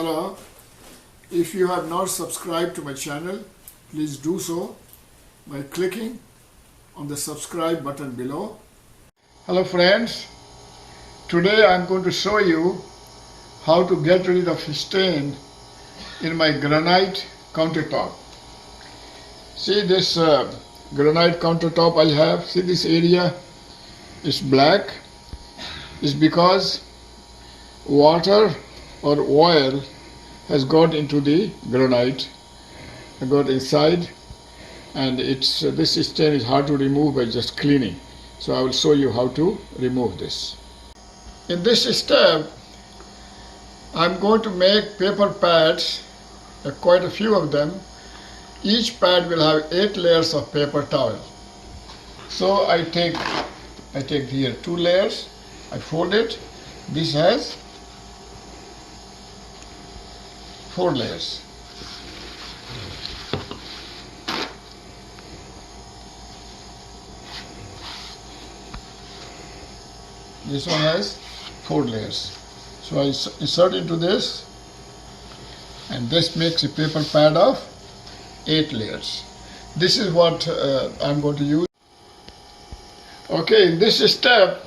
Hello, if you have not subscribed to my channel, please do so by clicking on the subscribe button below. Hello friends, today I am going to show you how to get rid of stain in my granite countertop. See this granite countertop I have, see this area is black. It's because water or oil has got into the granite, got inside, and this stain is hard to remove by just cleaning. So I will show you how to remove this. In this step, I'm going to make paper pads, quite a few of them. Each pad will have 8 layers of paper towel. So I take here 2 layers, I fold it. This has 4 layers. This one has 4 layers. So I insert into this, and this makes a paper pad of 8 layers. This is what I'm going to use. Okay, in this step,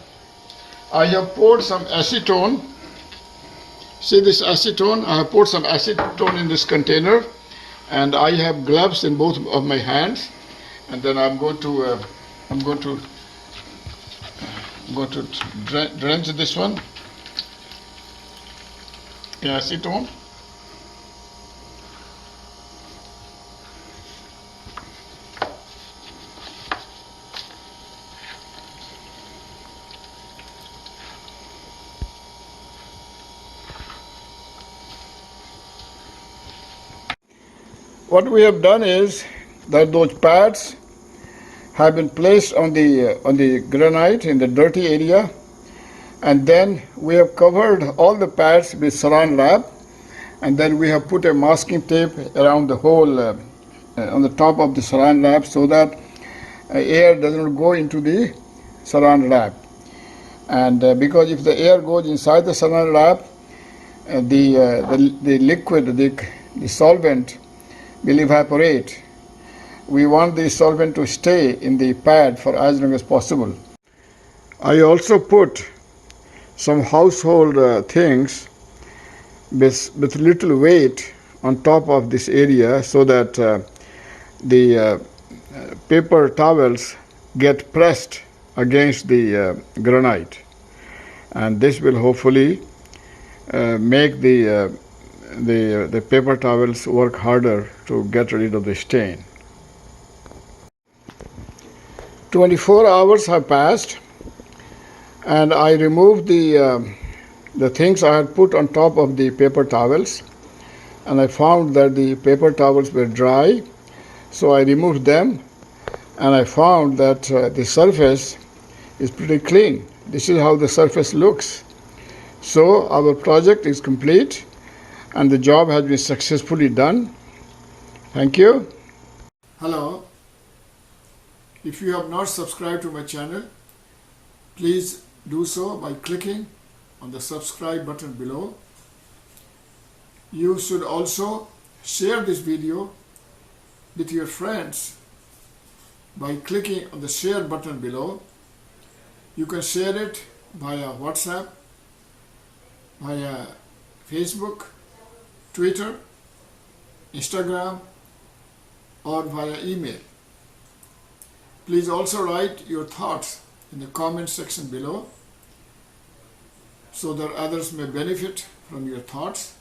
I have poured some acetone. See this acetone? I have poured some acetone in this container, and I have gloves in both of my hands. And then I'm going to drench this one in acetone. What we have done is that those pads have been placed on the granite in the dirty area, and then we have covered all the pads with saran wrap, and then we have put a masking tape around the whole on the top of the saran wrap so that air does not go into the saran wrap. And because if the air goes inside the saran wrap, the liquid, the solvent will evaporate. We want the solvent to stay in the pad for as long as possible. I also put some household things with little weight on top of this area so that the paper towels get pressed against the granite, and this will hopefully make the paper towels work harder to get rid of the stain. 24 hours have passed, and I removed the things I had put on top of the paper towels, and I found that the paper towels were dry. So I removed them, and I found that the surface is pretty clean. This is how the surface looks. So our project is complete, and the job has been successfully done. Thank you. Hello. If you have not subscribed to my channel, please do so by clicking on the subscribe button below. You should also share this video with your friends by clicking on the share button below. You can share it via WhatsApp, via Facebook, Twitter, Instagram, or via email. Please also write your thoughts in the comment section below so that others may benefit from your thoughts.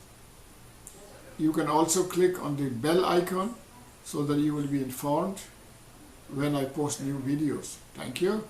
You can also click on the bell icon so that you will be informed when I post new videos. Thank you.